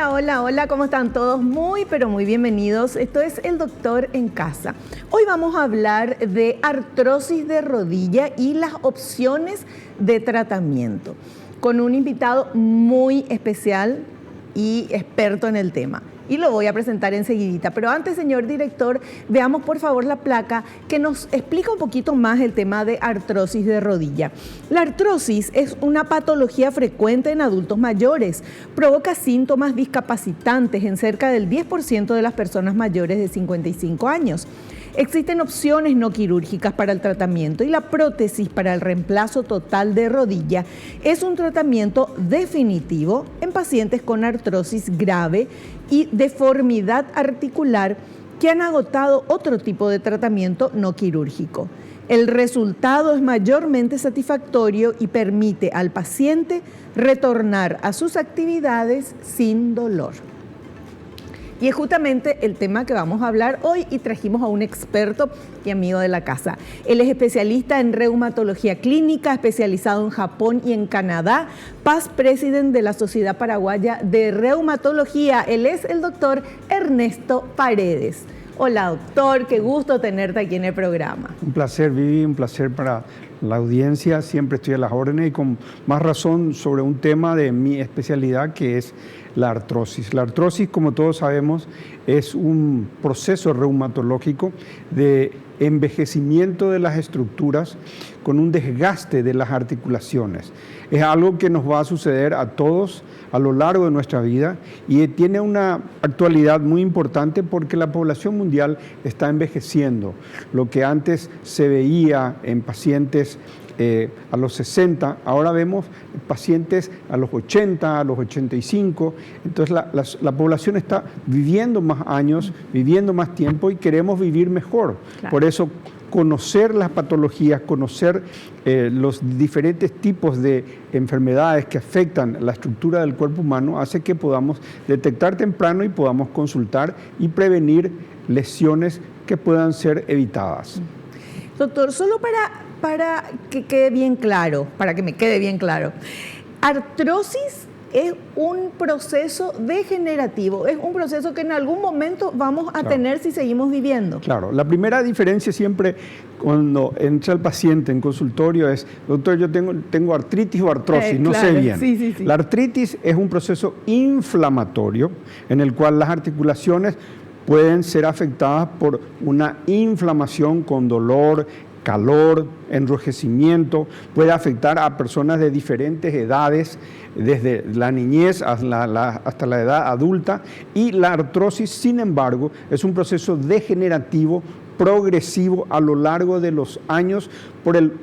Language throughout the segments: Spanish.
Hola, hola, hola, ¿cómo están todos? Muy, pero muy bienvenidos. Esto es El Doctor en Casa. Hoy vamos a hablar de artrosis de rodilla y las opciones de tratamiento con un invitado muy especial y experto en el tema. Y lo voy a presentar enseguidita. Pero antes, señor director, veamos por favor la placa que nos explica un poquito más el tema de artrosis de rodilla. La artrosis es una patología frecuente en adultos mayores. Provoca síntomas discapacitantes en cerca del 10% de las personas mayores de 55 años. Existen opciones no quirúrgicas para el tratamiento y la prótesis para el reemplazo total de rodilla es un tratamiento definitivo en pacientes con artrosis grave y deformidad articular que han agotado otro tipo de tratamiento no quirúrgico. El resultado es mayormente satisfactorio y permite al paciente retornar a sus actividades sin dolor. Y es justamente el tema que vamos a hablar hoy y trajimos a un experto y amigo de la casa. Él es especialista en reumatología clínica, especializado en Japón y en Canadá, past president de la Sociedad Paraguaya de Reumatología. Él es el doctor Ernesto Paredes. Hola doctor, qué gusto tenerte aquí en el programa. Un placer, Vivi, un placer para la audiencia. Siempre estoy a las órdenes y con más razón sobre un tema de mi especialidad que es la artrosis. La artrosis, como todos sabemos, es un proceso reumatológico de envejecimiento de las estructuras con un desgaste de las articulaciones. Es algo que nos va a suceder a todos a lo largo de nuestra vida y tiene una actualidad muy importante porque la población mundial está envejeciendo. Lo que antes se veía en pacientes a los 60, ahora vemos pacientes a los 80, a los 85, entonces la población está viviendo más años, viviendo más tiempo y queremos vivir mejor. Claro. Por eso conocer las patologías, conocer los diferentes tipos de enfermedades que afectan la estructura del cuerpo humano hace que podamos detectar temprano y podamos consultar y prevenir lesiones que puedan ser evitadas. Doctor, solo para que quede bien claro, para que me quede bien claro, artrosis es un proceso degenerativo, es un proceso que en algún momento vamos a tener si seguimos viviendo. Claro, la primera diferencia siempre cuando entra el paciente en consultorio es, doctor, yo tengo artritis o artrosis, no sé bien. Sí. La artritis es un proceso inflamatorio en el cual las articulaciones pueden ser afectadas por una inflamación con dolor, calor, enrojecimiento, puede afectar a personas de diferentes edades, desde la niñez hasta la edad adulta, y la artrosis, sin embargo, es un proceso degenerativo progresivo a lo largo de los años por el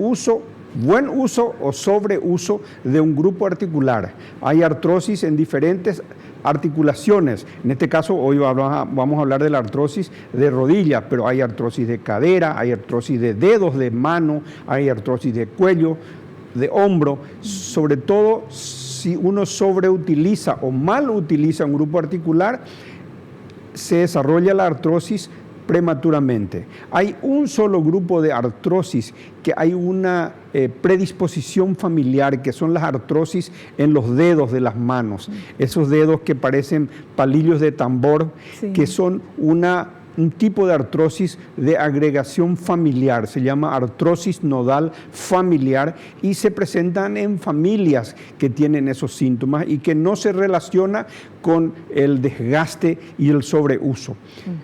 buen uso o sobreuso de un grupo articular. Hay artrosis en diferentes articulaciones. En este caso, hoy vamos a hablar de la artrosis de rodilla, pero hay artrosis de cadera, hay artrosis de dedos de mano, hay artrosis de cuello, de hombro. Sobre todo, si uno sobreutiliza o mal utiliza un grupo articular, se desarrolla la artrosis prematuramente. Hay un solo grupo de artrosis que hay una predisposición familiar, que son las artrosis en los dedos de las manos, esos dedos que parecen palillos de tambor, que son un tipo de artrosis de agregación familiar, se llama artrosis nodal familiar y se presentan en familias que tienen esos síntomas y que no se relaciona con el desgaste y el sobreuso.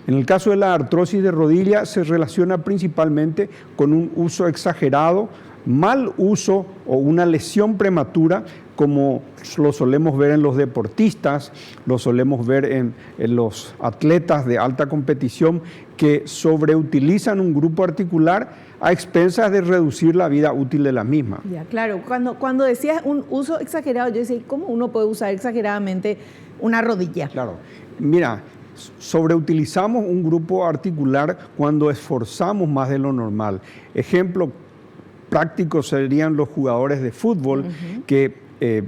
En el caso de la artrosis de rodilla se relaciona principalmente con un uso exagerado, mal uso o una lesión prematura, como lo solemos ver en los deportistas, lo solemos ver en los atletas de alta competición que sobreutilizan un grupo articular a expensas de reducir la vida útil de la misma. Ya, claro, cuando decías un uso exagerado, yo decía, ¿cómo uno puede usar exageradamente una rodilla? Claro, mira, sobreutilizamos un grupo articular cuando esforzamos más de lo normal. Ejemplo práctico serían los jugadores de fútbol que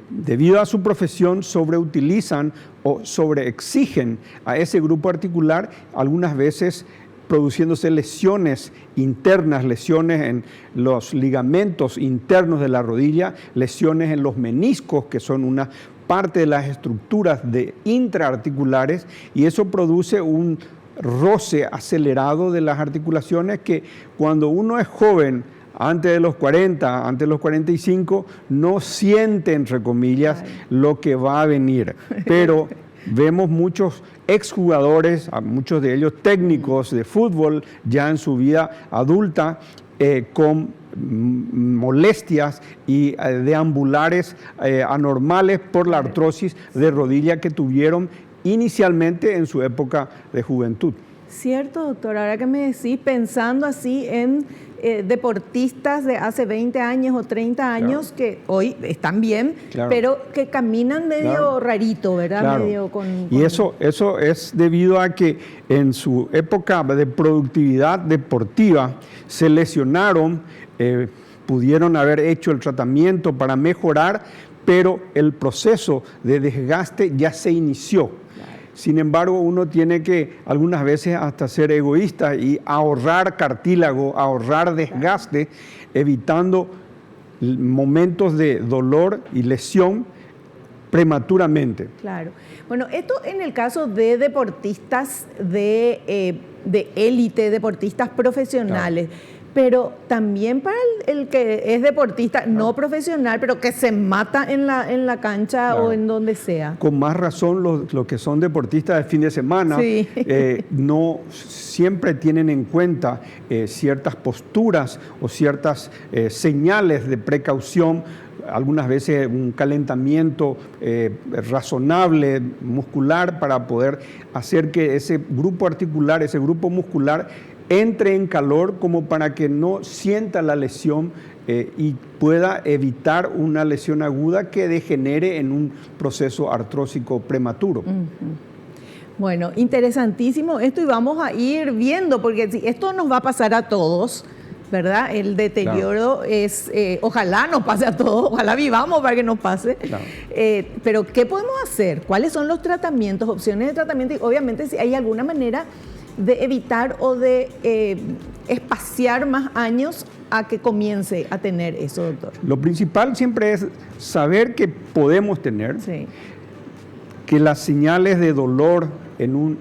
debido a su profesión sobreutilizan o sobreexigen a ese grupo articular, algunas veces produciéndose lesiones internas, lesiones en los ligamentos internos de la rodilla, lesiones en los meniscos, que son una parte de las estructuras intraarticulares y eso produce un roce acelerado de las articulaciones que cuando uno es joven, antes de los 40, antes de los 45, no siente, entre comillas, lo que va a venir. Pero vemos muchos exjugadores, muchos de ellos técnicos de fútbol, ya en su vida adulta, con molestias y deambulares anormales por la artrosis de rodilla que tuvieron inicialmente en su época de juventud. Cierto, doctor. Ahora que me decís, pensando así en deportistas de hace 20 años o 30 años que hoy están bien, pero que caminan medio rarito, ¿verdad? Medio Y eso es debido a que en su época de productividad deportiva se lesionaron, pudieron haber hecho el tratamiento para mejorar, pero el proceso de desgaste ya se inició. Sin embargo, uno tiene que algunas veces hasta ser egoísta y ahorrar cartílago, ahorrar desgaste, evitando momentos de dolor y lesión prematuramente. Claro. Bueno, esto en el caso de deportistas de élite, deportistas profesionales. Claro. Pero también para el que es deportista no profesional, pero que se mata en la cancha o en donde sea. Con más razón los que son deportistas de fin de semana no siempre tienen en cuenta ciertas posturas o ciertas señales de precaución, algunas veces un calentamiento razonable, muscular, para poder hacer que ese grupo articular, ese grupo muscular entre en calor como para que no sienta la lesión y pueda evitar una lesión aguda que degenere en un proceso artrósico prematuro. Bueno, interesantísimo esto y vamos a ir viendo, porque si esto nos va a pasar a todos, ¿verdad? El deterioro es, ojalá nos pase a todos, ojalá vivamos para que nos pase, pero ¿qué podemos hacer? ¿Cuáles son los tratamientos, opciones de tratamiento? Y obviamente si hay alguna manera de evitar o de espaciar más años a que comience a tener eso, doctor. Lo principal siempre es saber que podemos tener, que las señales de dolor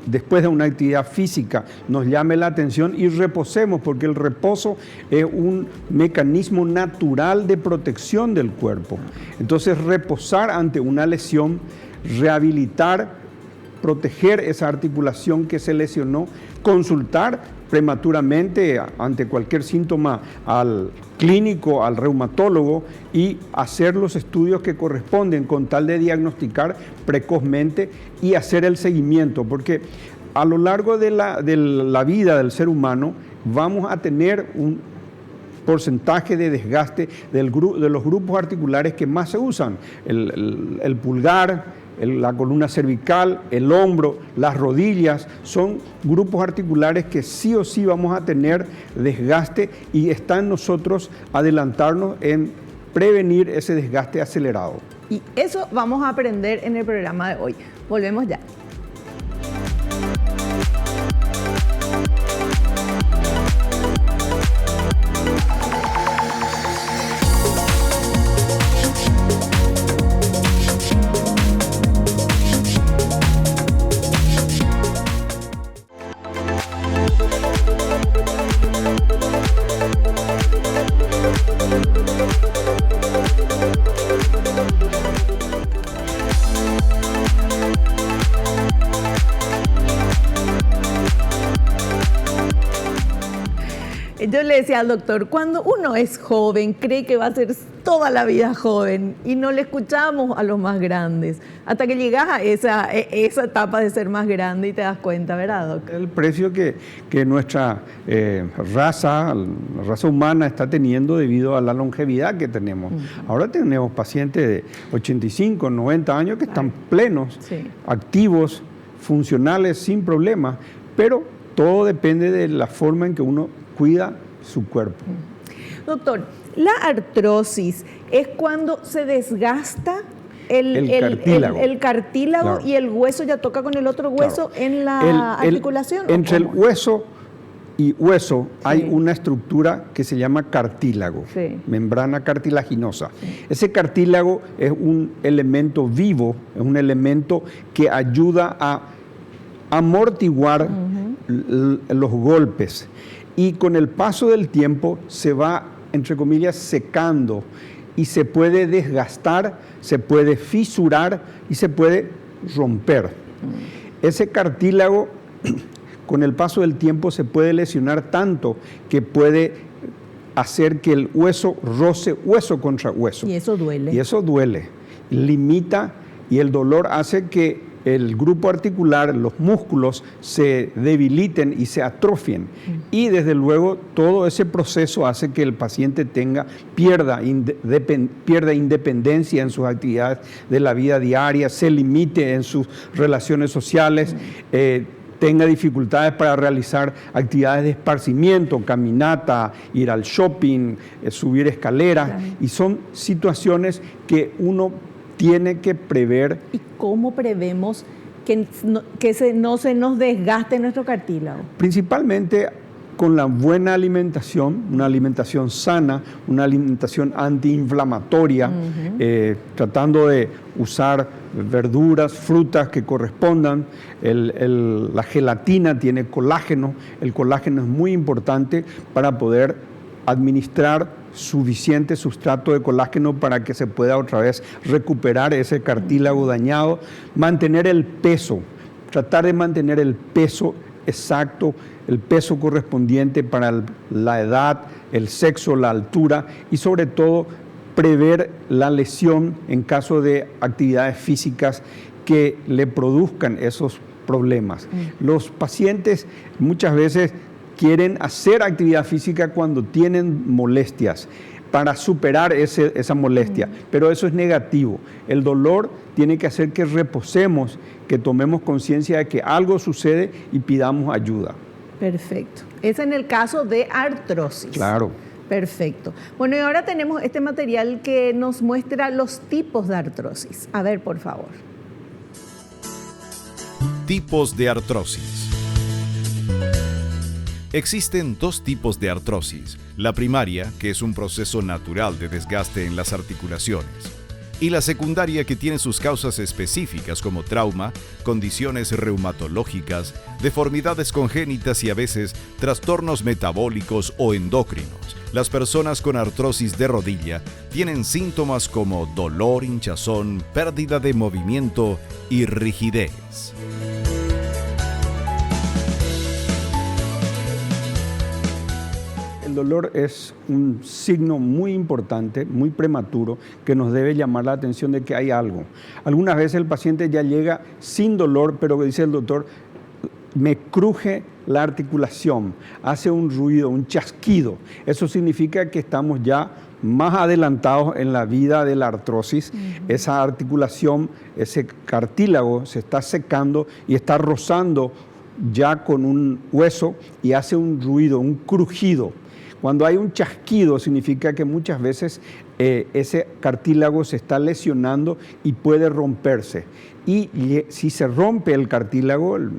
después de una actividad física nos llame la atención y reposemos, porque el reposo es un mecanismo natural de protección del cuerpo. Entonces, reposar ante una lesión, rehabilitar, proteger esa articulación que se lesionó, consultar prematuramente ante cualquier síntoma al clínico, al reumatólogo y hacer los estudios que corresponden con tal de diagnosticar precozmente y hacer el seguimiento, porque a lo largo de la vida del ser humano vamos a tener un porcentaje de desgaste de los grupos articulares que más se usan, el pulgar, la columna cervical, el hombro, las rodillas, son grupos articulares que sí o sí vamos a tener desgaste y está en nosotros adelantarnos en prevenir ese desgaste acelerado. Y eso vamos a aprender en el programa de hoy. Volvemos ya. Yo le decía al doctor, cuando uno es joven, cree que va a ser toda la vida joven y no le escuchamos a los más grandes, hasta que llegas a esa etapa de ser más grande y te das cuenta, ¿verdad, doctor? El precio que nuestra raza, la raza humana está teniendo debido a la longevidad que tenemos. Ahora tenemos pacientes de 85, 90 años que están plenos, activos, funcionales, sin problemas, pero todo depende de la forma en que uno cuida su cuerpo. Doctor, la artrosis es cuando se desgasta el cartílago y el hueso ya toca con el otro hueso en la articulación. Entre el hueso y hueso hay una estructura que se llama cartílago, membrana cartilaginosa. Ese cartílago es un elemento vivo, es un elemento que ayuda a amortiguar los golpes, y con el paso del tiempo se va, entre comillas, secando, y se puede desgastar, se puede fisurar y se puede romper. Ese cartílago con el paso del tiempo se puede lesionar tanto que puede hacer que el hueso roce hueso contra hueso. Y eso duele. Y eso duele, limita, y el dolor hace que el grupo articular, los músculos, se debiliten y se atrofien. Y desde luego todo ese proceso hace que el paciente pierda independencia en sus actividades de la vida diaria, se limite en sus relaciones sociales, tenga dificultades para realizar actividades de esparcimiento, caminata, ir al shopping, subir escaleras, y son situaciones que uno tiene que prever. ¿Y cómo prevemos que no se nos desgaste nuestro cartílago? Principalmente con la buena alimentación, una alimentación sana, una alimentación antiinflamatoria, tratando de usar verduras, frutas que correspondan. La gelatina tiene colágeno, el colágeno es muy importante para poder administrar suficiente sustrato de colágeno para que se pueda otra vez recuperar ese cartílago dañado. Mantener el peso, tratar de mantener el peso exacto, el peso correspondiente para la edad, el sexo, la altura, y sobre todo prever la lesión en caso de actividades físicas que le produzcan esos problemas. Los pacientes muchas veces quieren hacer actividad física cuando tienen molestias para superar esa molestia, pero eso es negativo. El dolor tiene que hacer que reposemos, que tomemos conciencia de que algo sucede y pidamos ayuda. Perfecto. Es en el caso de artrosis. Claro. Perfecto. Bueno, y ahora tenemos este material que nos muestra los tipos de artrosis. A ver, por favor. Tipos de artrosis. Existen dos tipos de artrosis. La primaria, que es un proceso natural de desgaste en las articulaciones, y la secundaria, que tiene sus causas específicas como trauma, condiciones reumatológicas, deformidades congénitas y a veces trastornos metabólicos o endocrinos. Las personas con artrosis de rodilla tienen síntomas como dolor, hinchazón, pérdida de movimiento y rigidez. El dolor es un signo muy importante, muy prematuro, que nos debe llamar la atención de que hay algo. Algunas veces el paciente ya llega sin dolor, pero dice el doctor, me cruje la articulación, hace un ruido, un chasquido. Eso significa que estamos ya más adelantados en la vida de la artrosis. Esa articulación, ese cartílago se está secando y está rozando ya con un hueso y hace un ruido, un crujido. Cuando hay un chasquido significa que muchas veces ese cartílago se está lesionando y puede romperse. Y si se rompe el cartílago, el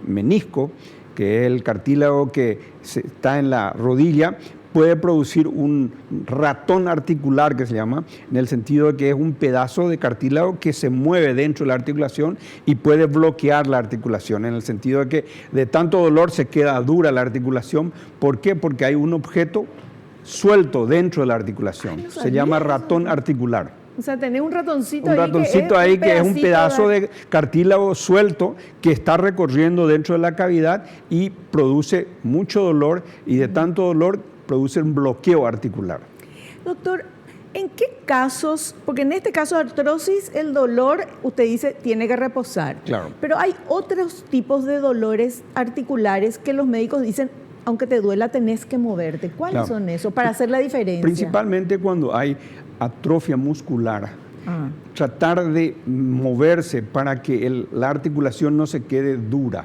menisco, que es el cartílago que está en la rodilla, puede producir un ratón articular, que se llama, en el sentido de que es un pedazo de cartílago que se mueve dentro de la articulación y puede bloquear la articulación, en el sentido de que de tanto dolor se queda dura la articulación. ¿Por qué? Porque hay un objeto suelto dentro de la articulación. Se llama ratón articular. O sea, tenés un ratoncito ahí que es un pedazo de cartílago suelto que está recorriendo dentro de la cavidad y produce mucho dolor, y de tanto dolor produce un bloqueo articular. Doctor, ¿en qué casos, porque en este caso de artrosis, el dolor, usted dice, tiene que reposar? Claro. Pero hay otros tipos de dolores articulares que los médicos dicen, aunque te duela, tenés que moverte. ¿Cuáles son esos para hacer la diferencia? Principalmente cuando hay atrofia muscular. Tratar de moverse para que la articulación no se quede dura.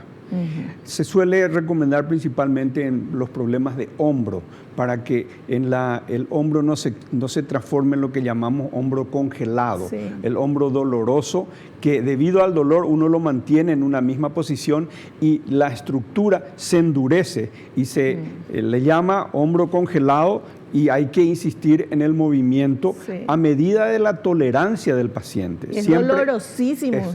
Se suele recomendar principalmente en los problemas de hombro, para que el hombro no se transforme en lo que llamamos hombro congelado, el hombro doloroso, que debido al dolor uno lo mantiene en una misma posición y la estructura se endurece y se le llama hombro congelado, y hay que insistir en el movimiento a medida de la tolerancia del paciente. Es dolorosísimo,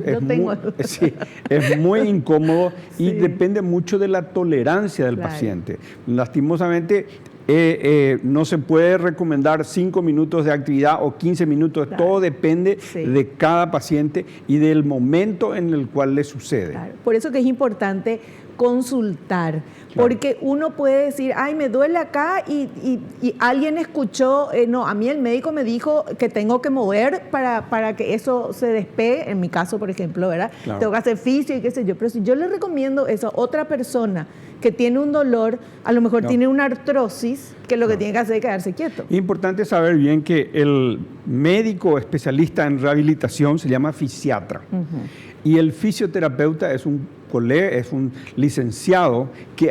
es muy incómodo y depende mucho de la tolerancia del paciente. Lastimosamente, no se puede recomendar 5 minutos de actividad o 15 minutos, todo depende de cada paciente y del momento en el cual le sucede. Por eso que es importante consultar, porque uno puede decir, ay, me duele acá y alguien escuchó, no, a mí el médico me dijo que tengo que mover para que eso se despegue, en mi caso, por ejemplo, ¿verdad? Tengo que hacer fisio y qué sé yo, pero si yo le recomiendo eso a otra persona que tiene un dolor, a lo mejor tiene una artrosis, que lo que tiene que hacer es quedarse quieto. Es importante saber bien que el médico especialista en rehabilitación se llama fisiatra, y el fisioterapeuta es un licenciado que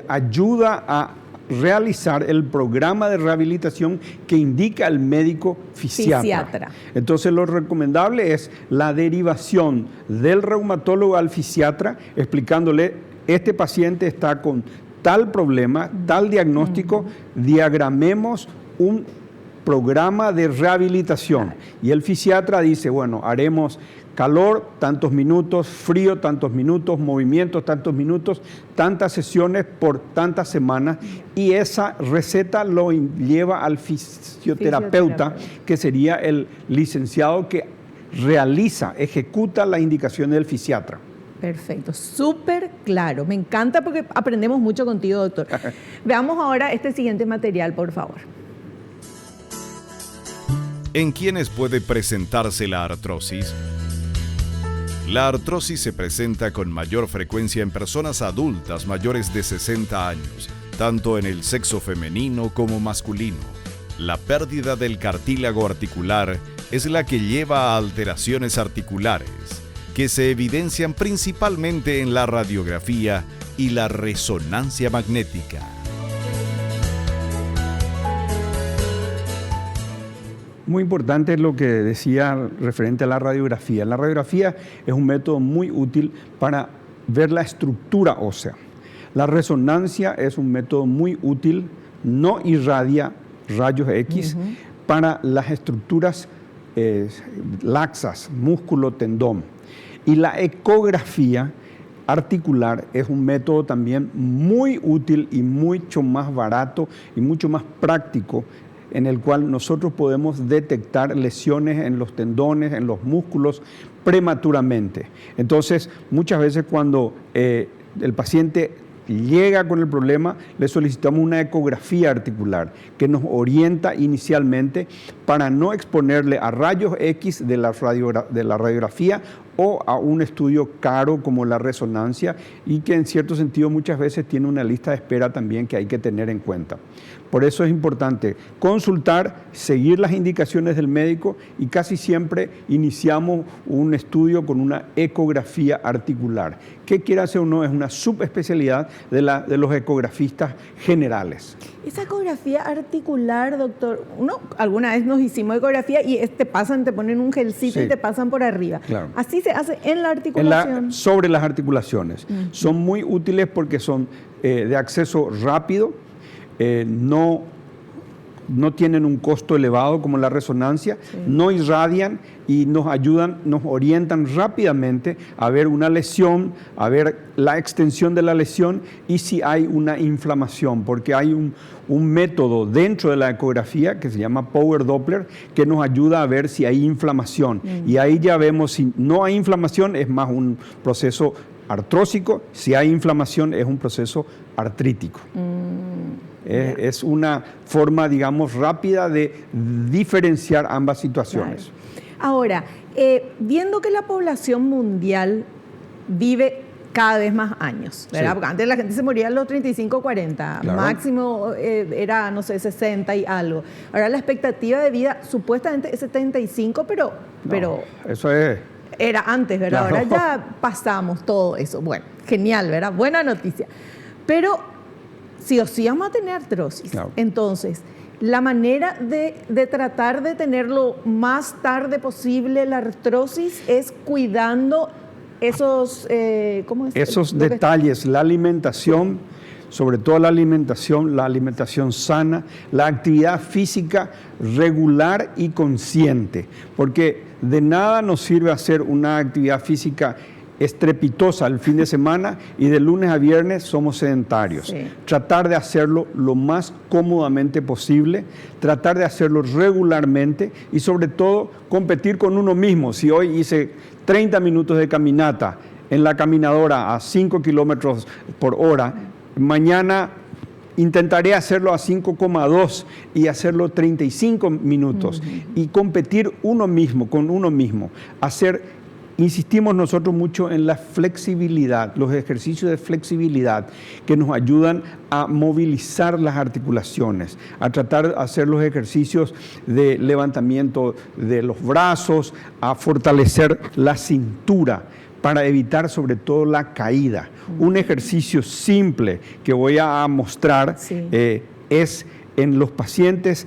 ayuda a realizar el programa de rehabilitación que indica el médico fisiatra. Entonces lo recomendable es la derivación del reumatólogo al fisiatra, explicándole, este paciente está con tal problema, tal diagnóstico, diagramemos un programa de rehabilitación. Y el fisiatra dice, bueno, haremos calor tantos minutos, frío tantos minutos, movimientos tantos minutos, tantas sesiones por tantas semanas, y esa receta lo lleva al fisioterapeuta, que sería el licenciado que ejecuta las indicaciones del fisiatra. Perfecto, súper claro. Me encanta porque aprendemos mucho contigo, doctor. Veamos ahora este siguiente material, por favor. ¿En quiénes puede presentarse la artrosis? La artrosis se presenta con mayor frecuencia en personas adultas mayores de 60 años, tanto en el sexo femenino como masculino. La pérdida del cartílago articular es la que lleva a alteraciones articulares, que se evidencian principalmente en la radiografía y la resonancia magnética. Muy importante lo que decía referente a la radiografía. La radiografía es un método muy útil para ver la estructura ósea. La resonancia es un método muy útil, no irradia rayos X, para las estructuras laxas, músculo, tendón. Y la ecografía articular es un método también muy útil y mucho más barato y mucho más práctico, en el cual nosotros podemos detectar lesiones en los tendones, en los músculos, prematuramente. Entonces, muchas veces cuando el paciente llega con el problema, le solicitamos una ecografía articular que nos orienta inicialmente para no exponerle a rayos X de la radiografía o a un estudio caro como la resonancia, y que en cierto sentido muchas veces tiene una lista de espera también que hay que tener en cuenta. Por eso es importante consultar, seguir las indicaciones del médico, y casi siempre iniciamos un estudio con una ecografía articular. ¿Qué quiere hacer uno? Es una subespecialidad de los ecografistas generales. Esa ecografía articular, doctor, alguna vez nos hicimos ecografía y te ponen un gelcito y te pasan por arriba. Claro. Así se hace en la articulación. Sobre las articulaciones. Son muy útiles porque son de acceso rápido, no tienen un costo elevado como la resonancia, no irradian y nos ayudan, nos orientan rápidamente a ver una lesión, a ver la extensión de la lesión y si hay una inflamación, porque hay un método dentro de la ecografía que se llama Power Doppler, que nos ayuda a ver si hay inflamación. Y ahí ya vemos si no hay inflamación, es más un proceso artrósico; si hay inflamación, es un proceso artrítico. Es una forma, digamos, rápida de diferenciar ambas situaciones. Claro. Ahora, viendo que la población mundial vive cada vez más años, ¿verdad? Porque antes la gente se moría a los 35, 40, claro. Máximo era, no sé, 60 y algo. Ahora la expectativa de vida supuestamente es 75, pero eso es... era antes, ¿verdad? Claro. Ahora ya pasamos todo eso. Bueno, genial, ¿verdad? Buena noticia. Pero sí o sí vamos a tener artrosis. Claro. Entonces, la manera de tratar de tener lo más tarde posible la artrosis es cuidando esos, ¿cómo es? Esos detalles, la alimentación, sobre todo la alimentación sana, la actividad física regular y consciente, porque de nada nos sirve hacer una actividad física estrepitosa el fin de semana y de lunes a viernes somos sedentarios. Sí. Tratar de hacerlo lo más cómodamente posible, tratar de hacerlo regularmente y sobre todo competir con uno mismo. Si hoy hice 30 minutos de caminata en la caminadora a 5 kilómetros por hora, mañana intentaré hacerlo a 5,2 y hacerlo 35 minutos y competir uno mismo con uno mismo, insistimos nosotros mucho en la flexibilidad, los ejercicios de flexibilidad que nos ayudan a movilizar las articulaciones, a tratar de hacer los ejercicios de levantamiento de los brazos, a fortalecer la cintura para evitar sobre todo la caída. Un ejercicio simple que voy a mostrar es en los pacientes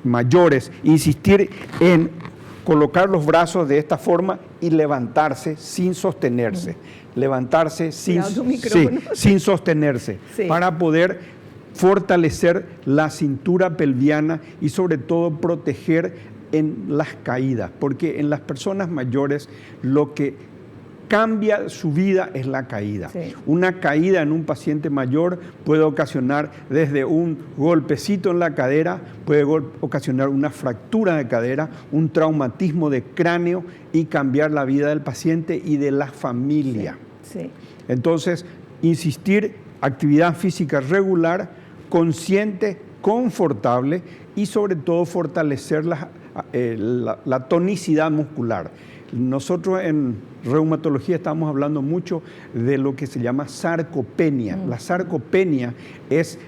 mayores, insistir en colocar los brazos de esta forma y levantarse sin sostenerse. Levantarse sin sostenerse, para poder fortalecer la cintura pelviana y sobre todo proteger en las caídas, porque en las personas mayores lo que cambia su vida es la caída. Sí. Una caída en un paciente mayor puede ocasionar desde un golpecito en la cadera, puede ocasionar una fractura de cadera, un traumatismo de cráneo y cambiar la vida del paciente y de la familia. Sí. Sí. Entonces, insistir, actividad física regular, consciente, confortable y sobre todo fortalecer la tonicidad muscular. Nosotros en reumatología estamos hablando mucho de lo que se llama sarcopenia. La sarcopenia es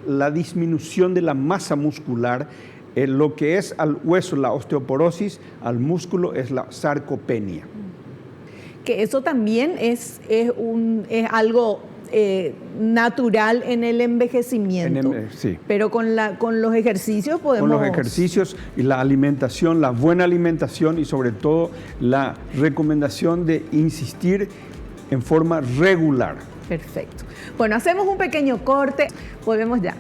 la disminución de la masa muscular. Lo que es al hueso, la osteoporosis, al músculo es la sarcopenia. Que eso también es algo natural en el envejecimiento, sí. Pero con los ejercicios podemos... Con los ejercicios y la alimentación, la buena alimentación y sobre todo la recomendación de insistir en forma regular. Perfecto. Bueno, hacemos un pequeño corte, volvemos ya.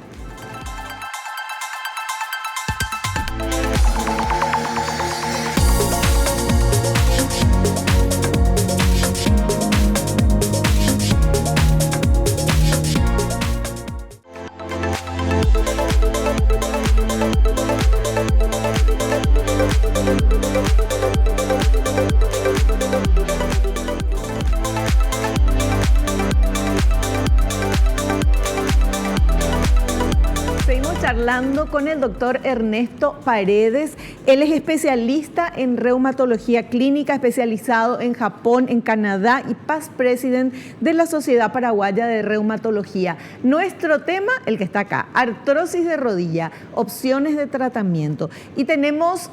Hablando con el doctor Ernesto Paredes. Él es especialista en reumatología clínica, especializado en Japón, en Canadá y past president de la Sociedad Paraguaya de Reumatología. Nuestro tema, el que está acá, artrosis de rodilla, opciones de tratamiento. Y tenemos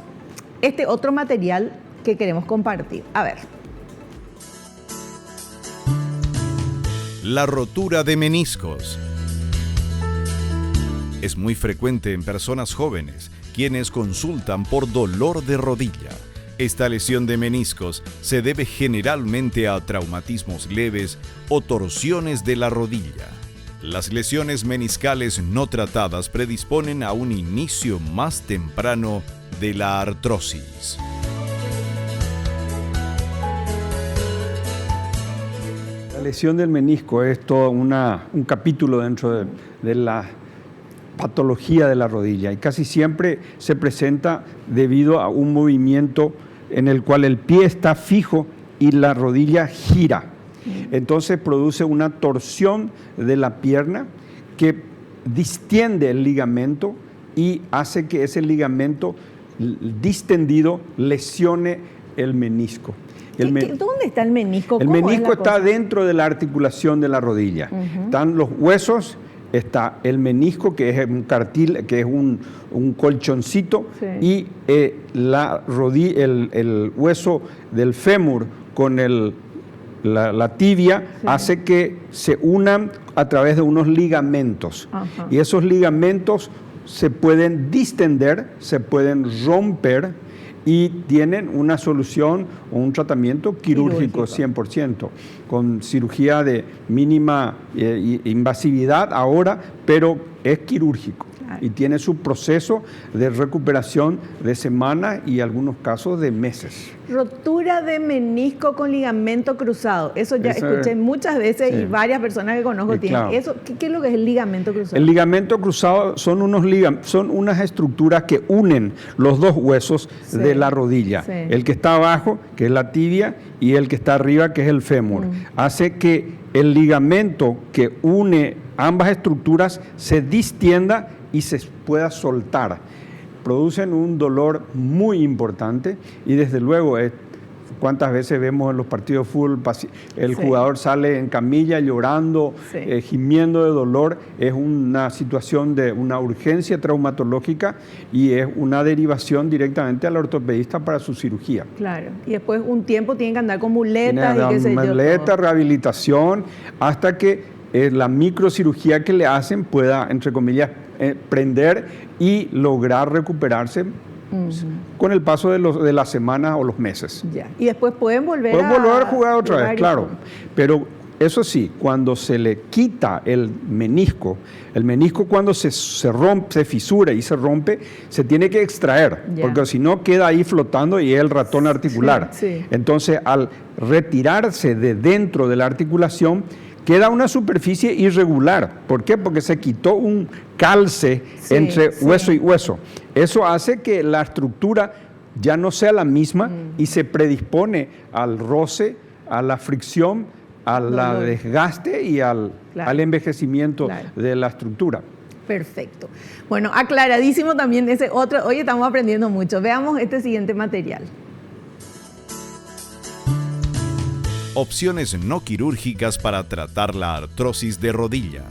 este otro material que queremos compartir. A ver. La rotura de meniscos. Es muy frecuente en personas jóvenes, quienes consultan por dolor de rodilla. Esta lesión de meniscos se debe generalmente a traumatismos leves o torsiones de la rodilla. Las lesiones meniscales no tratadas predisponen a un inicio más temprano de la artrosis. La lesión del menisco es todo un capítulo dentro de la patología de la rodilla y casi siempre se presenta debido a un movimiento en el cual el pie está fijo y la rodilla gira. Entonces produce una torsión de la pierna que distiende el ligamento y hace que ese ligamento distendido lesione el menisco. ¿Dónde está el menisco? El menisco está dentro de la articulación de la rodilla. Están los huesos está el menisco, que es un que es un colchoncito, y la rodilla, el hueso del fémur con la tibia hace que se unan a través de unos ligamentos. Y esos ligamentos se pueden distender, se pueden romper y tienen una solución o un tratamiento quirúrgico 100%, con cirugía de mínima invasividad ahora, pero es quirúrgico. Y tiene su proceso de recuperación de semanas y algunos casos de meses. Rotura de menisco con ligamento cruzado. Eso ya escuché muchas veces y varias personas que conozco tienen. Claro. Eso, ¿qué es lo que es el ligamento cruzado? El ligamento cruzado son unas estructuras que unen los dos huesos de la rodilla. El que está abajo, que es la tibia, y el que está arriba, que es el fémur. Hace que el ligamento que une ambas estructuras se distienda y se pueda soltar. Producen un dolor muy importante y desde luego, cuántas veces vemos en los partidos de fútbol, el jugador sale en camilla llorando, gimiendo de dolor. Es una situación de una urgencia traumatológica y es una derivación directamente al ortopedista para su cirugía. Claro, y después un tiempo tienen que andar con muletas y qué sé yo. Muletas, rehabilitación, hasta que la microcirugía que le hacen pueda, entre comillas, prender y lograr recuperarse con el paso de las semanas o los meses. Ya. Y después pueden volver a jugar otra vez, claro. Pero eso sí, cuando se le quita el menisco cuando se rompe, se fisura y se rompe, se tiene que extraer, porque si no queda ahí flotando y es el ratón articular. Entonces, al retirarse de dentro de la articulación, queda una superficie irregular. ¿Por qué? Porque se quitó un calce entre hueso y hueso. Eso hace que la estructura ya no sea la misma y se predispone al roce, a la fricción, al desgaste y al envejecimiento de la estructura. Perfecto. Bueno, aclaradísimo también ese otro. Hoy estamos aprendiendo mucho. Veamos este siguiente material. Opciones no quirúrgicas para tratar la artrosis de rodilla.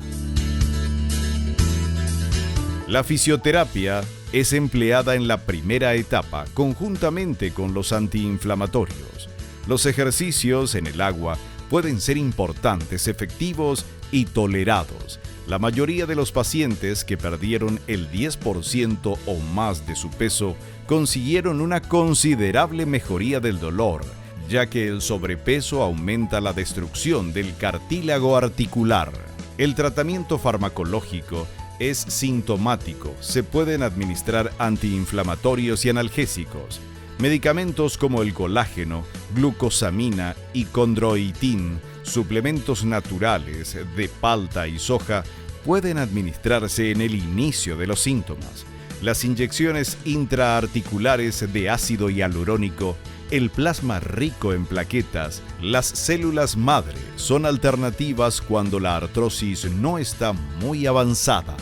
La fisioterapia es empleada en la primera etapa conjuntamente con los antiinflamatorios. Los ejercicios en el agua pueden ser importantes, efectivos y tolerados. La mayoría de los pacientes que perdieron el 10% o más de su peso consiguieron una considerable mejoría del dolor, ya que el sobrepeso aumenta la destrucción del cartílago articular. El tratamiento farmacológico es sintomático. Se pueden administrar antiinflamatorios y analgésicos. Medicamentos como el colágeno, glucosamina y condroitin, suplementos naturales de palta y soja, pueden administrarse en el inicio de los síntomas. Las inyecciones intraarticulares de ácido hialurónico, el plasma rico en plaquetas, las células madre son alternativas cuando la artrosis no está muy avanzada.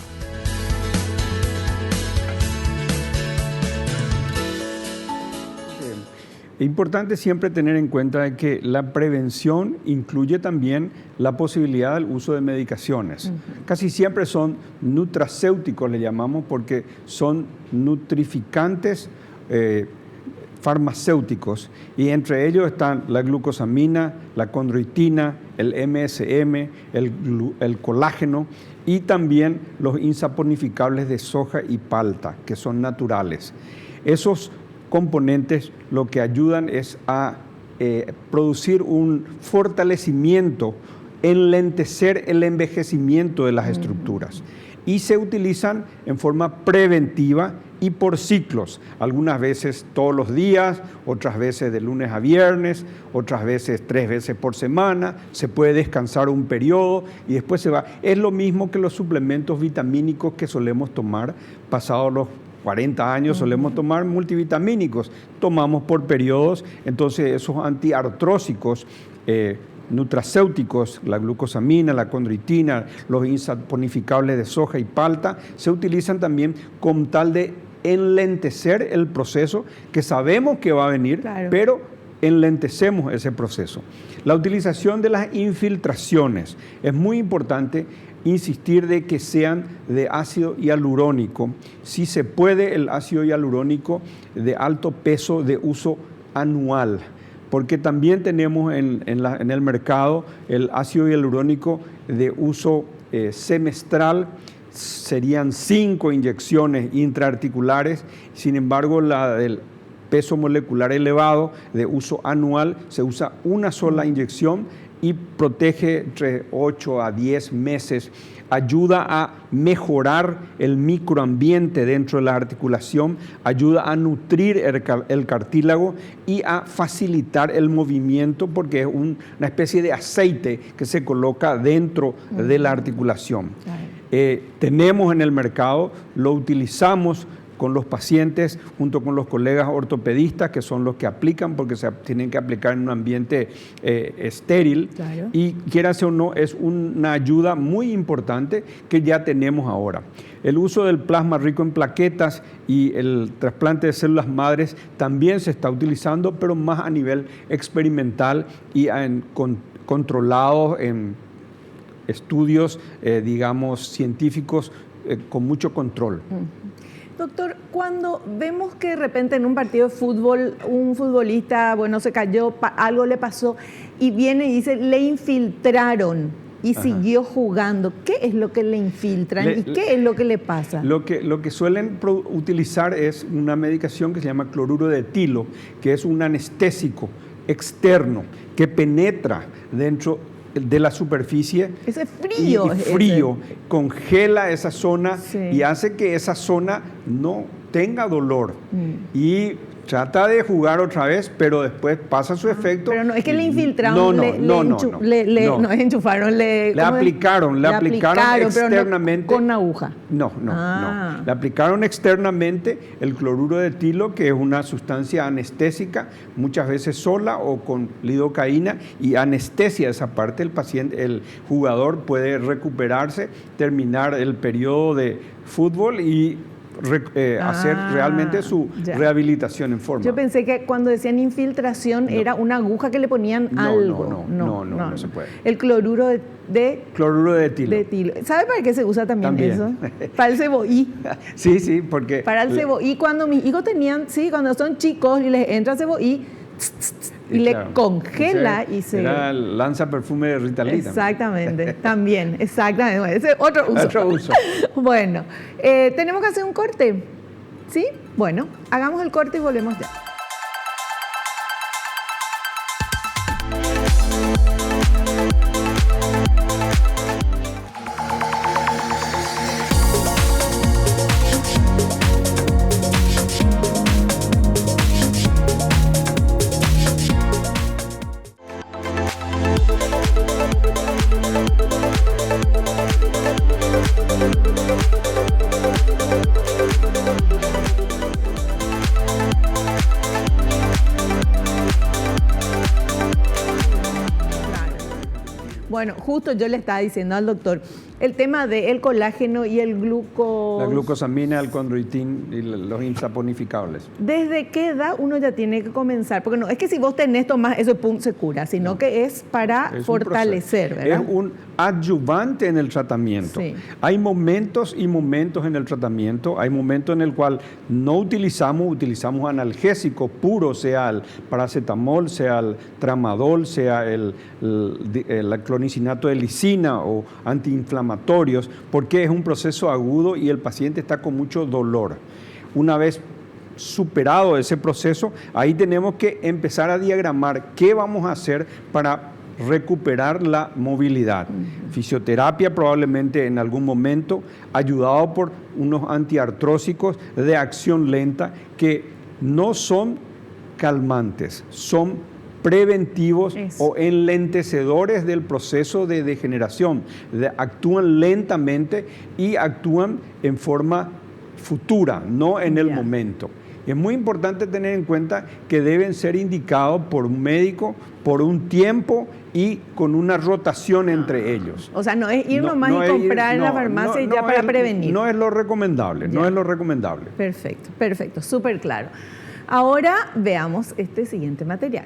Es importante siempre tener en cuenta que la prevención incluye también la posibilidad del uso de medicaciones. Casi siempre son nutracéuticos, le llamamos, porque son nutrificantes farmacéuticos, y entre ellos están la glucosamina, la condroitina, el MSM, el colágeno y también los insaponificables de soja y palta, que son naturales. Esos componentes lo que ayudan es a producir un fortalecimiento, enlentecer el envejecimiento de las estructuras, y se utilizan en forma preventiva y por ciclos, algunas veces todos los días, otras veces de lunes a viernes, otras veces 3 veces por semana. Se puede descansar un periodo y después se va. Es lo mismo que los suplementos vitamínicos que solemos tomar pasados los 40 años, solemos tomar multivitamínicos, tomamos por periodos. Entonces esos antiartrósicos, nutracéuticos, la glucosamina, la condroitina, los insaponificables de soja y palta, se utilizan también con tal de enlentecer el proceso que sabemos que va a venir, pero enlentecemos ese proceso. La utilización de las infiltraciones es muy importante insistir de que sean de ácido hialurónico. Si se puede, el ácido hialurónico de alto peso de uso anual, porque también tenemos en el mercado el ácido hialurónico de uso semestral. Serían 5 inyecciones intraarticulares. Sin embargo, la del peso molecular elevado de uso anual se usa una sola inyección y protege entre 8 a 10 meses. Ayuda a mejorar el microambiente dentro de la articulación, ayuda a nutrir el cartílago y a facilitar el movimiento, porque es una especie de aceite que se coloca dentro de la articulación. Tenemos en el mercado, lo utilizamos con los pacientes, junto con los colegas ortopedistas, que son los que aplican, porque se tienen que aplicar en un ambiente estéril. Claro. Y quieras o no, es una ayuda muy importante que ya tenemos ahora. El uso del plasma rico en plaquetas y el trasplante de células madres también se está utilizando, pero más a nivel experimental y controlados en estudios, digamos, científicos con mucho control. Doctor, cuando vemos que de repente en un partido de fútbol un futbolista, bueno, se cayó, algo le pasó y viene y dice, le infiltraron y siguió jugando, ¿qué es lo que le infiltran y qué es lo que le pasa? Lo que suelen utilizar es una medicación que se llama cloruro de etilo, que es un anestésico externo que penetra dentro de la superficie. Ese frío. Y frío congela esa zona y hace que esa zona no tenga dolor. Y trata de jugar otra vez, pero después pasa su efecto. Pero no es que le infiltraron, no enchufaron, le aplicaron externamente. Pero no con aguja. No. Le aplicaron externamente el cloruro de etilo, que es una sustancia anestésica, muchas veces sola o con lidocaína, y anestesia esa parte. El paciente, el jugador puede recuperarse, terminar el periodo de fútbol y hacer realmente su rehabilitación en forma. Yo pensé que cuando decían infiltración era una aguja que le ponían algo. No se puede. El cloruro de etilo. ¿Sabe para qué se usa también eso? Para el cebollí. Sí, porque... Para el cebollí. Cuando mis hijos cuando son chicos y les entra cebollí, y le congela y se... Era el lanza perfume de Rita Lee. Exactamente, también, exactamente. Ese es otro uso. Bueno, tenemos que hacer un corte, ¿sí? Bueno, hagamos el corte y volvemos ya. Bueno, justo yo le estaba diciendo al doctor el tema del colágeno y el la glucosamina, el condroitín y los insaponificables. ¿Desde qué edad uno ya tiene que comenzar? Porque no es que si vos tenés tomás eso se cura, sino que es para fortalecer, ¿verdad? Es un adyuvante en el tratamiento. Sí. Hay momentos y momentos en el tratamiento. Hay momentos en el cual no utilizamos analgésico puro, sea el paracetamol, sea el tramadol, sea el clonicinato de lisina o antiinflamatorios, porque es un proceso agudo y el paciente está con mucho dolor. Una vez superado ese proceso, ahí tenemos que empezar a diagramar qué vamos a hacer para recuperar la movilidad. Fisioterapia probablemente en algún momento, ayudado por unos antiartrósicos de acción lenta que no son calmantes, son preventivos o enlentecedores del proceso de degeneración. Actúan lentamente y actúan en forma futura, no en el momento. Es muy importante tener en cuenta que deben ser indicados por un médico por un tiempo y con una rotación entre ellos. O sea, no es ir nomás y comprar en la farmacia ya para prevenir. No es lo recomendable, no es lo recomendable. Perfecto, súper claro. Ahora veamos este siguiente material.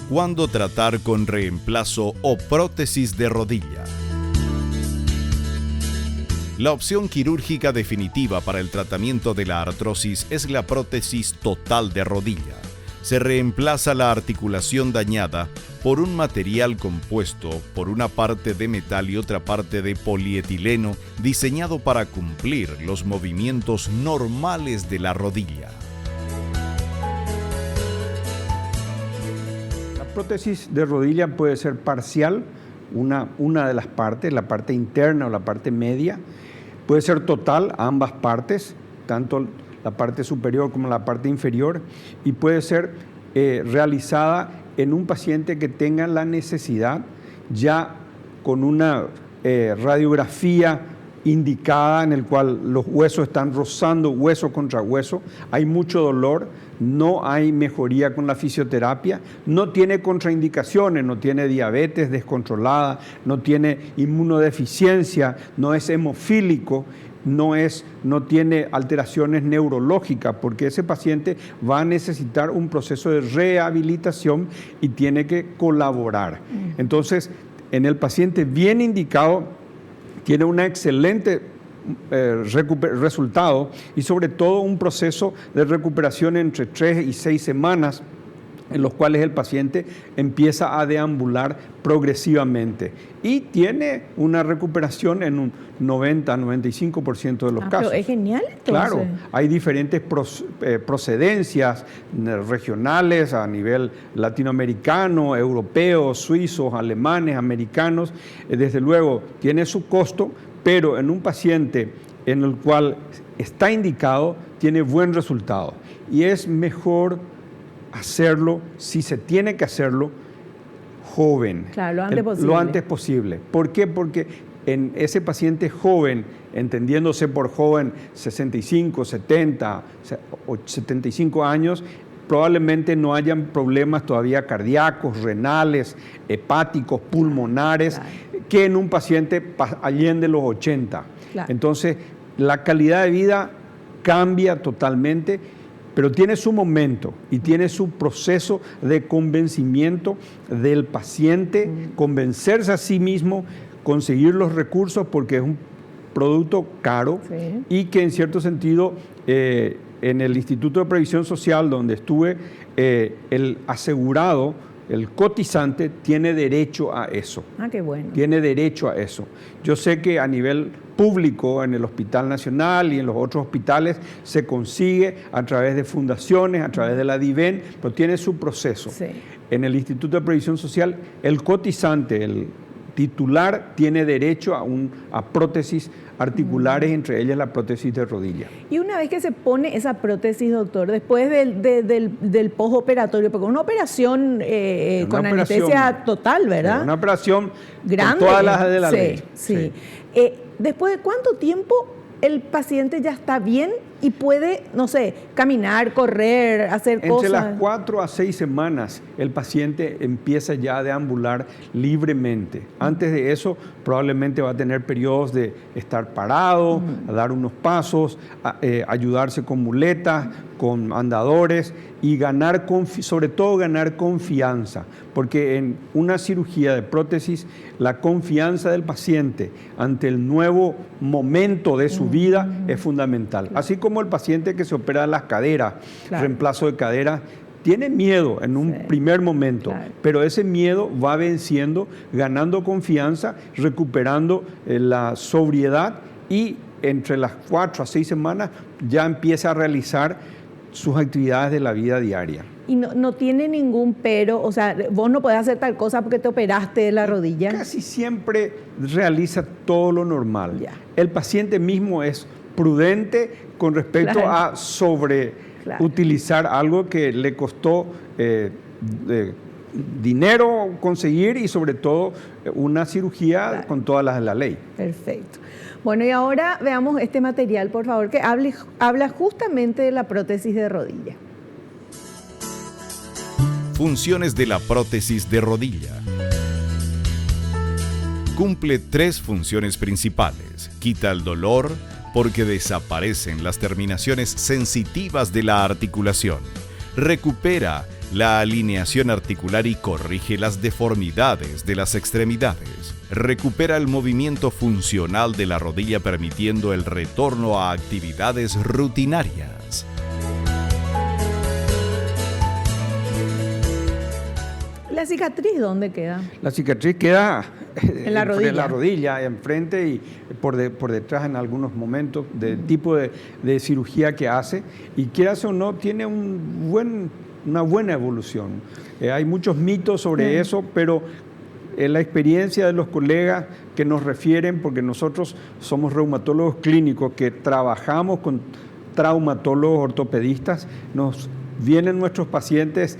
¿Cuándo tratar con reemplazo o prótesis de rodilla? La opción quirúrgica definitiva para el tratamiento de la artrosis es la prótesis total de rodilla. Se reemplaza la articulación dañada por un material compuesto por una parte de metal y otra parte de polietileno diseñado para cumplir los movimientos normales de la rodilla. La prótesis de rodilla puede ser parcial, una de las partes, la parte interna o la parte media. Puede ser total, ambas partes, tanto la parte superior como la parte inferior, y puede ser realizada en un paciente que tenga la necesidad, ya con una radiografía indicada en el cual los huesos están rozando hueso contra hueso, hay mucho dolor, no hay mejoría con la fisioterapia, no tiene contraindicaciones, no tiene diabetes descontrolada, no tiene inmunodeficiencia, no es hemofílico, no tiene alteraciones neurológicas, porque ese paciente va a necesitar un proceso de rehabilitación y tiene que colaborar. Entonces, en el paciente bien indicado, tiene un excelente resultado y sobre todo un proceso de recuperación entre 3 y 6 semanas, en los cuales el paciente empieza a deambular progresivamente y tiene una recuperación en un 90-95% de los casos. Pero es genial, entonces. Claro, hay diferentes procedencias regionales a nivel latinoamericano, europeo, suizos, alemanes, americanos. Desde luego tiene su costo, pero en un paciente en el cual está indicado tiene buen resultado y es mejor hacerlo, si se tiene que hacerlo, joven. Claro, lo antes posible. Lo antes posible. ¿Por qué? Porque en ese paciente joven, entendiéndose por joven 65, 70 o 75 años, probablemente no hayan problemas todavía cardíacos, renales, hepáticos, pulmonares, claro, que en un paciente allende los 80. Claro. Entonces, la calidad de vida cambia totalmente, pero tiene su momento y tiene su proceso de convencimiento del paciente, convencerse a sí mismo, conseguir los recursos, porque es un producto caro, sí, y que en cierto sentido en el Instituto de Previsión Social donde estuve, el asegurado, el cotizante, tiene derecho a eso. Ah, qué bueno. Tiene derecho a eso. Yo sé que a nivel público, en el Hospital Nacional y en los otros hospitales, se consigue a través de fundaciones, a través de la DIVEN, pero tiene su proceso. Sí. En el Instituto de Previsión Social, el cotizante, el titular, tiene derecho a prótesis articulares, entre ellas la prótesis de rodilla. Y una vez que se pone esa prótesis, doctor, después del postoperatorio, porque una operación con anestesia total, ¿verdad? Una operación grande, con todas las de la ley. Sí. ¿Después de cuánto tiempo el paciente ya está bien y puede, no sé, caminar, correr, hacer cosas? Entre las 4 a 6 semanas el paciente empieza ya a deambular libremente. Antes de eso probablemente va a tener periodos de estar parado, a dar unos pasos, ayudarse con muletas, con andadores y sobre todo ganar confianza, porque en una cirugía de prótesis la confianza del paciente ante el nuevo momento de su vida es fundamental. Así como el paciente que se opera las caderas, reemplazo de cadera, tiene miedo en un primer momento, pero ese miedo va venciendo, ganando confianza, recuperando la sobriedad y entre las 4 a 6 semanas ya empieza a realizar sus actividades de la vida diaria. Y no tiene ningún pero, o sea, vos no podés hacer tal cosa porque te operaste de la rodilla. Casi siempre realiza todo lo normal. Ya. El paciente mismo es prudente con respecto a utilizar algo que le costó dinero conseguir y sobre todo una cirugía con todas las de la ley. Perfecto. Bueno, y ahora veamos este material, por favor, que habla justamente de la prótesis de rodilla. Funciones de la prótesis de rodilla. Cumple 3 funciones principales. Quita el dolor porque desaparecen las terminaciones sensitivas de la articulación. Recupera la alineación articular y corrige las deformidades de las extremidades. Recupera el movimiento funcional de la rodilla permitiendo el retorno a actividades rutinarias. ¿La cicatriz dónde queda? La cicatriz queda en la rodilla. En la rodilla, enfrente y por detrás en algunos momentos del tipo de cirugía que hace. Y quieras o no, tiene una buena evolución. Hay muchos mitos sobre eso, pero la experiencia de los colegas que nos refieren, porque nosotros somos reumatólogos clínicos que trabajamos con traumatólogos ortopedistas, vienen nuestros pacientes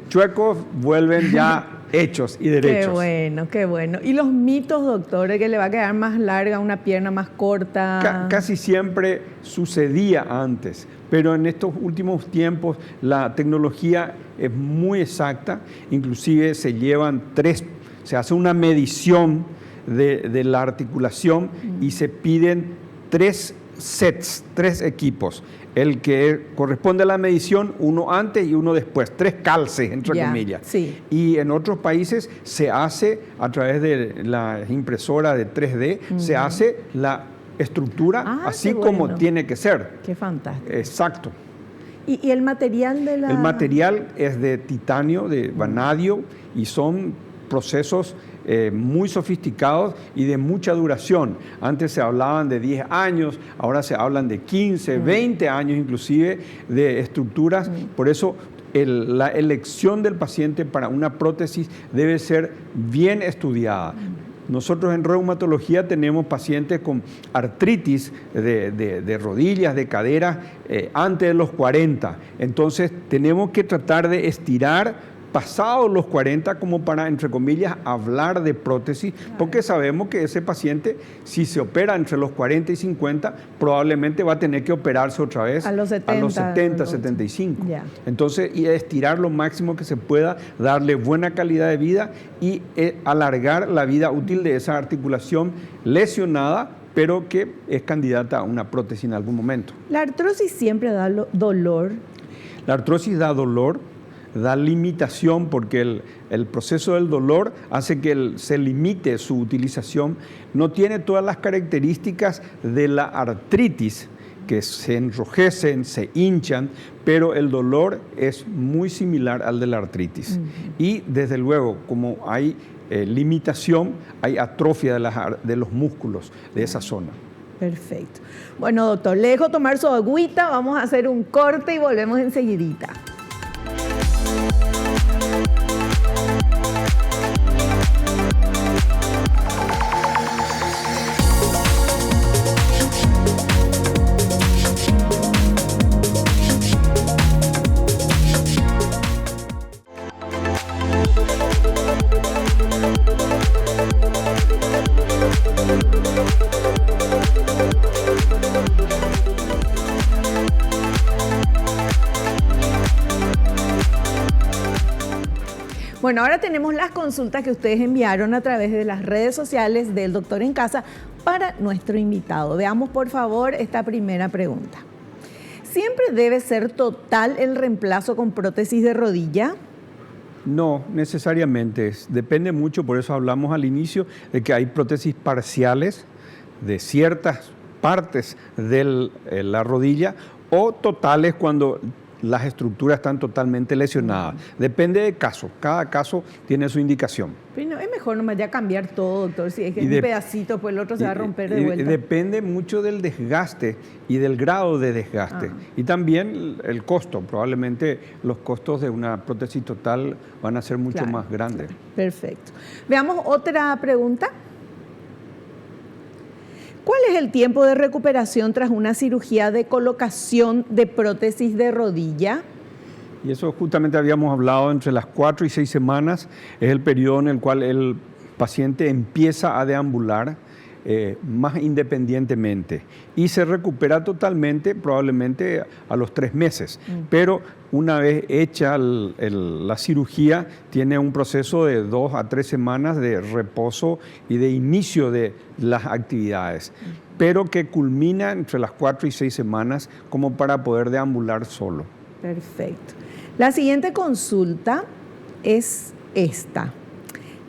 chuecos, vuelven ya hechos y derechos. Qué bueno, qué bueno. ¿Y los mitos, doctor, que le va a quedar más larga una pierna más corta? Casi siempre sucedía antes, pero en estos últimos tiempos la tecnología es muy exacta, inclusive se hace una medición de la articulación y se piden 3 sets, 3 equipos. El que corresponde a la medición, uno antes y uno después, 3 calces, entre comillas. Sí. Y en otros países se hace a través de la impresora de 3D, se hace la estructura así como tiene que ser. Qué fantástico. Exacto. ¿Y el material de la...? El material es de titanio, de vanadio, y son procesos muy sofisticados y de mucha duración. Antes se hablaban de 10 años, ahora se hablan de 15, 20 años inclusive de estructuras. Por eso la elección del paciente para una prótesis debe ser bien estudiada. Nosotros en reumatología tenemos pacientes con artritis de rodillas, de cadera, antes de los 40. Entonces tenemos que tratar de estirar pasados los 40 como para, entre comillas, hablar de prótesis, porque sabemos que ese paciente, si se opera entre los 40 y 50, probablemente va a tener que operarse otra vez a los 70 75. Entonces, y estirar lo máximo que se pueda, darle buena calidad de vida y alargar la vida útil de esa articulación lesionada, pero que es candidata a una prótesis en algún momento. ¿La artrosis siempre da dolor? La artrosis da dolor, da limitación, porque el proceso del dolor hace que se limite su utilización. No tiene todas las características de la artritis, que se enrojecen, se hinchan, pero el dolor es muy similar al de la artritis. Y desde luego, como hay limitación, hay atrofia de los músculos de esa zona. Perfecto. Bueno, doctor, le dejo tomar su agüita, vamos a hacer un corte y volvemos enseguidita. Bueno, ahora tenemos las consultas que ustedes enviaron a través de las redes sociales del Doctor en Casa para nuestro invitado. Veamos, por favor, esta primera pregunta. ¿Siempre debe ser total el reemplazo con prótesis de rodilla? No, necesariamente. Depende mucho, por eso hablamos al inicio de que hay prótesis parciales de ciertas partes de la rodilla o totales cuando las estructuras están totalmente lesionadas. Depende del caso, cada caso tiene su indicación. Pero es mejor nomás ya cambiar todo, doctor, si es que un pedacito, pues el otro se va a romper de vuelta. Depende mucho del desgaste y del grado de desgaste. Y también el costo, probablemente los costos de una prótesis total van a ser mucho más grandes. Perfecto. Veamos otra pregunta. ¿Cuál es el tiempo de recuperación tras una cirugía de colocación de prótesis de rodilla? Y eso justamente habíamos hablado, entre las 4 y 6 semanas es el periodo en el cual el paciente empieza a deambular más independientemente y se recupera totalmente probablemente a los 3 meses. Pero una vez hecha la cirugía, tiene un proceso de 2 a 3 semanas de reposo y de inicio de las actividades, pero que culmina entre las 4 y 6 semanas como para poder deambular solo. Perfecto. La siguiente consulta es esta.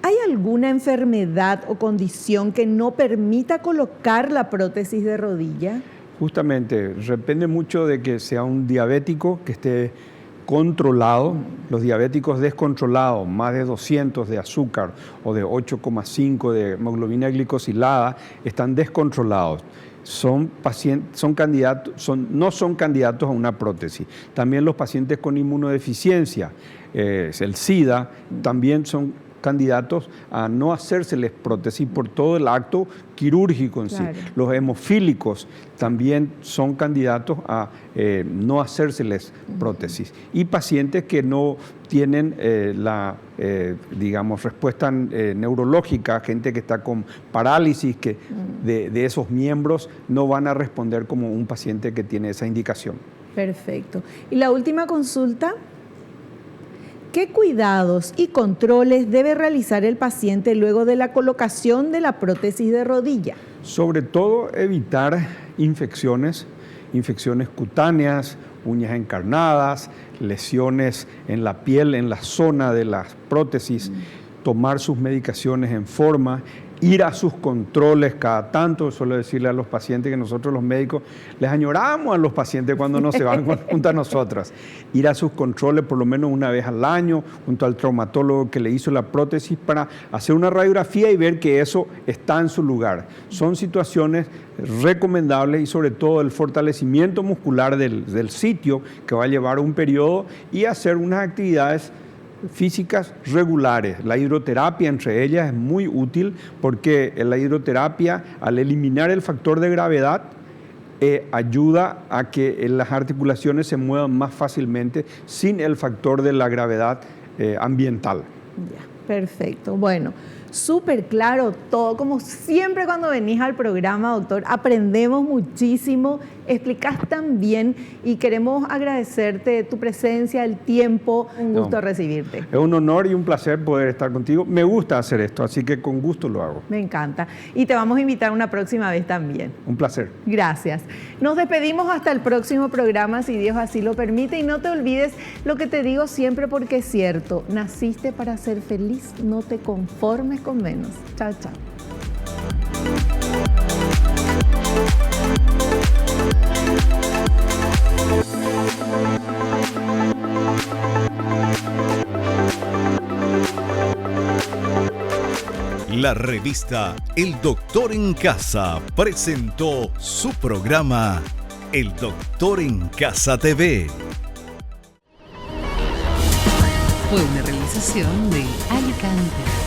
¿Hay alguna enfermedad o condición que no permita colocar la prótesis de rodilla? Justamente, depende mucho de que sea un diabético que esté controlado. Los diabéticos descontrolados, más de 200 de azúcar o de 8,5 de hemoglobina glicosilada, están descontrolados. No son candidatos a una prótesis. También los pacientes con inmunodeficiencia, el SIDA, también son candidatos a no hacérseles prótesis por todo el acto quirúrgico en claro. sí. Los hemofílicos también son candidatos a no hacérseles prótesis. Y pacientes que no tienen respuesta neurológica, gente que está con parálisis de esos miembros, no van a responder como un paciente que tiene esa indicación. Perfecto. Y la última consulta. ¿Qué cuidados y controles debe realizar el paciente luego de la colocación de la prótesis de rodilla? Sobre todo evitar infecciones cutáneas, uñas encarnadas, lesiones en la piel, en la zona de las prótesis, tomar sus medicaciones en forma, ir a sus controles cada tanto. Suelo decirle a los pacientes que nosotros los médicos les añoramos a los pacientes cuando no se van junto a nosotras. Ir a sus controles por lo menos una vez al año junto al traumatólogo que le hizo la prótesis para hacer una radiografía y ver que eso está en su lugar. Son situaciones recomendables y sobre todo el fortalecimiento muscular del sitio que va a llevar un periodo y hacer unas actividades físicas regulares. La hidroterapia entre ellas es muy útil porque la hidroterapia, al eliminar el factor de gravedad, ayuda a que las articulaciones se muevan más fácilmente sin el factor de la gravedad ambiental. Ya, perfecto. Bueno, súper claro todo. Como siempre cuando venís al programa, doctor, aprendemos muchísimo, explicás tan bien y queremos agradecerte tu presencia, el tiempo. Un gusto recibirte. Es un honor y un placer poder estar contigo. Me gusta hacer esto, así que con gusto lo hago. Me encanta. Y te vamos a invitar una próxima vez también. Un placer. Gracias. Nos despedimos hasta el próximo programa, si Dios así lo permite. Y no te olvides lo que te digo siempre porque es cierto. Naciste para ser feliz, no te conformes con menos. Chao, chao. La revista El Doctor en Casa presentó su programa El Doctor en Casa TV. Fue una realización de Alicante.